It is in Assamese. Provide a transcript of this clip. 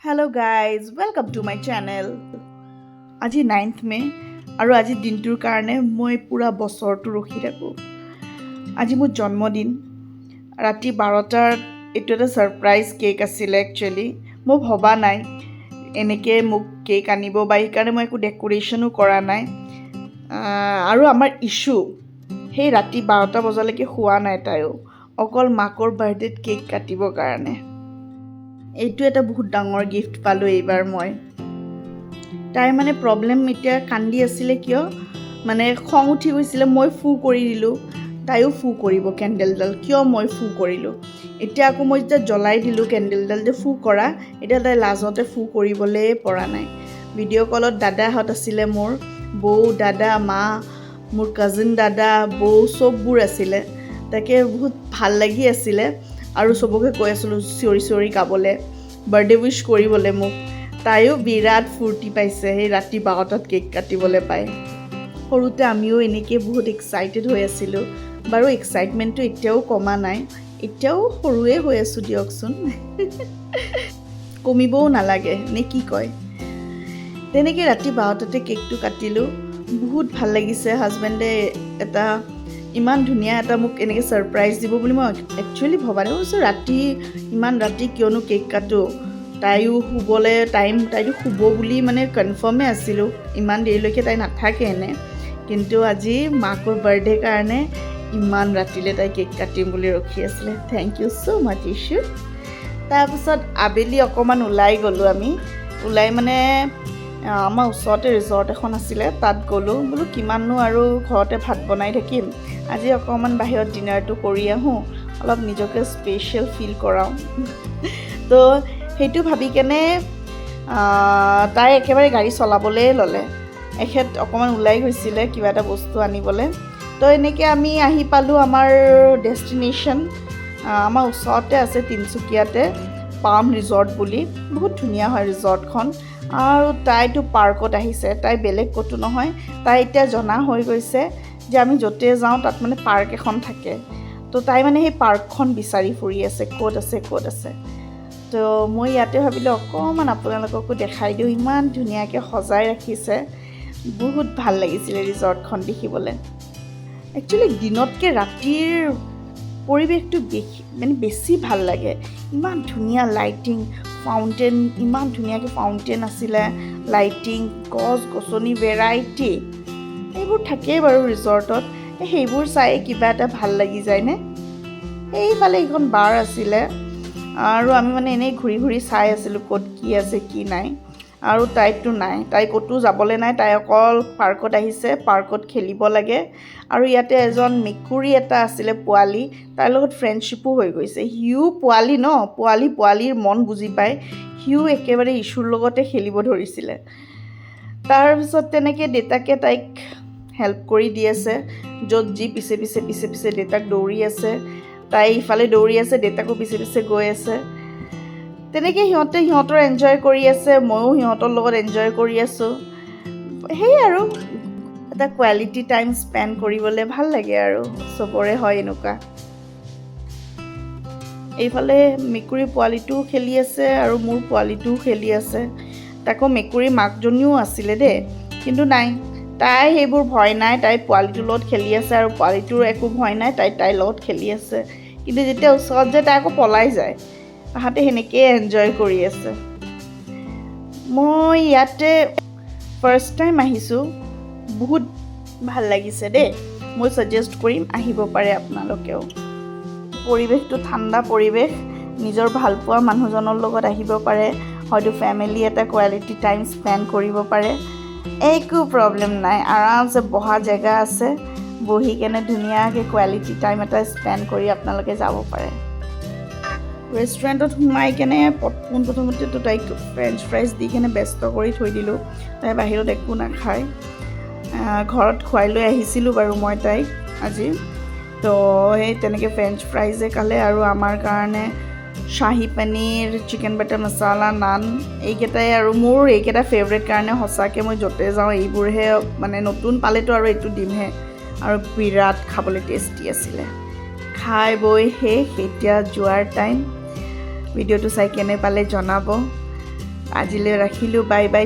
Hello guys, welcome to my channel. আজি 9th মে আৰু আজি দিনটোৰ কাৰণে মই পুৰা বছৰটো ৰখি থাকোঁ। আজি মোৰ জন্মদিন। ৰাতি 12টাত এইটো এটা সাৰপ্ৰাইজ কেক আছিল একচুয়ালি। মই ভবা নাই এনেকৈ মোক কেক আনিব বা সেইকাৰণে মই একো ডেকোৰেশ্যনো কৰা নাই। আৰু আমাৰ ইছ্যু সেই ৰাতি 12টা বজালৈকে শুৱা নাই তাইও, অকল মাকৰ বাৰ্থডেত কেক কাটিবৰ কাৰণে। এইটো এটা বহুত ডাঙৰ গিফ্ট পালোঁ এইবাৰ মই। তাইৰ মানে প্ৰব্লেম এতিয়া কান্দি আছিলে কিয় মানে খং উঠি গৈছিলে, মই ফু কৰি দিলোঁ, তাইও ফু কৰিব কেণ্ডেলডাল, কিয় মই ফু কৰিলোঁ। এতিয়া আকৌ মই যেতিয়া জ্বলাই দিলোঁ কেণ্ডেলডাল যে ফু কৰা, এতিয়া তাই লাজতে ফু কৰিবলৈ পৰা নাই। ভিডিঅ' কলত দাদাহঁত আছিলে, মোৰ বৌ, দাদা, মা, মোৰ কাজিন দাদা, বৌ চববোৰ আছিলে। তাকে বহুত ভাল লাগি আছিলে আৰু চবকে কৈ আছিলোঁ চিঞৰি চিঞৰি গাবলৈ, বাৰ্থডে উইচ কৰিবলৈ মোক। তাইও বিৰাট ফূৰ্তি পাইছে সেই ৰাতি 12টাত কেক কাটিবলৈ পায়। সৰুতে আমিও এনেকৈ বহুত এক্সাইটেড হৈ আছিলোঁ। বাৰু এক্সাইটমেণ্টটো এতিয়াও কমা নাই, এতিয়াও সৰুৱে হৈ আছোঁ দিয়কচোন। কমিবও নালাগে নে কি কয়। তেনেকৈ ৰাতি 12টাতে কেকটো কাটিলোঁ। বহুত ভাল লাগিছে। হাজবেণ্ডে এটা ইমান ধুনীয়া এটা মোক এনেকৈ ছাৰপ্ৰাইজ দিব বুলি মই একচুৱেলি ভবা নাই। কৈছোঁ ৰাতি ইমান ৰাতি কিয়নো কেক কাটো, তাইও শুবলৈ তাইতো শুব বুলি মানে কনফাৰ্মে আছিলোঁ, ইমান দেৰিলৈকে তাই নাথাকে এনে। কিন্তু আজি মাকৰ বাৰ্থডে কাৰণে ইমান ৰাতিলৈ তাই কেক কাটিম বুলি ৰখি আছিলে। থেংক ইউ ছ' মাছ ইছ্যু। তাৰপিছত আবেলি অকণমান ওলাই গ'লোঁ আমি। ওলাই মানে আমাৰ ওচৰতে ৰিজৰ্ট এখন আছিলে, তাত গ'লোঁ। বোলো কিমাননো আৰু ঘৰতে ভাত বনাই থাকিম, আজি অকণমান বাহিৰত ডিনাৰটো কৰি আহোঁ, অলপ নিজকে স্পেচিয়েল ফিল কৰাওঁ। তো সেইটো ভাবি কেনে তাই একেবাৰে গাড়ী চলাবলৈ ল'লে। এখেত অকণমান ওলাই গৈছিলে কিবা এটা বস্তু আনিবলৈ। তো এনেকৈ আমি আহি পালোঁ আমাৰ ডেষ্টিনেশ্যন। আমাৰ ওচৰতে আছে তিনিচুকীয়াতে পাম ৰিজৰ্ট বুলি, বহুত ধুনীয়া হয় ৰিজৰ্টখন। আৰু তাইতো পাৰ্কত আহিছে, তাই বেলেগ ক'তো নহয়। তাই এতিয়া জনা হৈ গৈছে যে আমি য'তে যাওঁ তাত মানে পাৰ্ক এখন থাকে। তো তাই মানে সেই পাৰ্কখন বিচাৰি ফুৰি আছে, ক'ত আছে ক'ত আছে। তো মই ইয়াতে ভাবিলোঁ অকণমান আপোনালোককো দেখাই দিওঁ, ইমান ধুনীয়াকৈ সজাই ৰাখিছে। বহুত ভাল লাগিছিলে ৰিজৰ্টখন দেখিবলৈ। একচুৱেলি দিনতকৈ ৰাতিৰ পৰিৱেশটো বেছি ভাল লাগে। ইমান ধুনীয়া লাইটিং, ফাউণ্টেন, ইমান ধুনীয়াকৈ ফাউণ্টেন আছিলে, লাইটিং, গছ গছনি, ভেৰাইটি এইবোৰ থাকেই বাৰু ৰিজৰ্টত। সেইবোৰ চাই কিবা এটা ভাল লাগি যায়নে। সেইফালে এইখন বাৰ আছিলে আৰু আমি মানে এনেই ঘূৰি ঘূৰি চাই আছিলোঁ ক'ত কি আছে কি নাই। আৰু তাইতো নাই, তাই ক'তো যাবলৈ নাই, তাই অকল পাৰ্কত আহিছে, পাৰ্কত খেলিব লাগে। আৰু ইয়াতে এজন মেকুৰী এটা আছিলে পোৱালি, তাইৰ লগত ফ্ৰেণ্ডশ্বিপো হৈ গৈছে। সিও পোৱালি ন, পোৱালিৰ মন বুজি পায়, সিও একেবাৰে ইছ্যুৰ লগতে খেলিব ধৰিছিলে। তাৰপিছত তেনেকৈ দেউতাকে তাইক হেল্প কৰি দি আছে, য'ত যি পিছে পিছে পিছে পিছে দেউতাক দৌৰি আছে, তাই ইফালে দৌৰি আছে, দেউতাকো পিছে পিছে গৈ আছে। তেনেকৈ সিহঁতৰ এনজয় কৰি আছে, ময়ো সিহঁতৰ লগত এনজয় কৰি আছোঁ। সেই আৰু এটা কোৱালিটি টাইম স্পেণ্ড কৰিবলৈ ভাল লাগে আৰু চবৰে হয় এনেকুৱা। এইফালে মেকুৰী পোৱালিটোও খেলি আছে আৰু মোৰ পোৱালিটোও খেলি আছে। তাকো মেকুৰীৰ মাকজনীও আছিলে দেই, কিন্তু নাই, তাই সেইবোৰ ভয় নাই। তাই পোৱালিটোৰ লগত খেলি আছে আৰু পোৱালিটোৰ একো ভয় নাই, তাইৰ লগত খেলি আছে। কিন্তু যেতিয়া ওচৰত যায় তাই আকৌ পলাই যায়। তাহাঁতে সেনেকৈয়ে এনজয় কৰি আছে। মই ইয়াতে ফাৰ্ষ্ট টাইম আহিছোঁ, বহুত ভাল লাগিছে দেই। মই ছাজেষ্ট কৰিম আহিব পাৰে আপোনালোকেও। পৰিৱেশটো ঠাণ্ডা পৰিৱেশ, নিজৰ ভালপোৱা মানুহজনৰ লগত আহিব পাৰে, হয়তো ফেমিলি এটা কোৱালিটি টাইম স্পেণ্ড কৰিব পাৰে। একো প্ৰব্লেম নাই, আৰামছে বহা জেগা আছে, বহি কেনে ধুনীয়াকৈ কোৱালিটি টাইম এটা স্পেণ্ড কৰি আপোনালোকে যাব পাৰে। ৰেষ্টুৰেণ্টত সোমাই কেনে পোনপ্ৰথমতেতো তাইক ফ্ৰেঞ্চ ফ্ৰাইজ দি কেনে ব্যস্ত কৰি থৈ দিলোঁ। তাই বাহিৰত একো নাখায়, ঘৰত খুৱাই লৈ আহিছিলোঁ বাৰু মই তাইক আজি। তো সেই তেনেকৈ ফ্ৰেঞ্চ ফ্ৰাইজে খালে আৰু আমাৰ কাৰণে শ্বাহী পনীৰ, চিকেন বাটাৰ মছালা, নান, এইকেইটাই আৰু মোৰ এইকেইটা ফেভৰেট কাৰণে সঁচাকৈ মই য'তে যাওঁ এইবোৰহে মানে, নতুন পালেতো আৰু এইটো দিমহে। আৰু বিৰাট খাবলৈ টেষ্টি আছিলে। খাই বৈ শেষ, এতিয়া যোৱাৰ টাইম। ভিডিঅ'টো চাই কেনে পালে জনাব। আজিলৈ ৰাখিলোঁ, বাই বাই।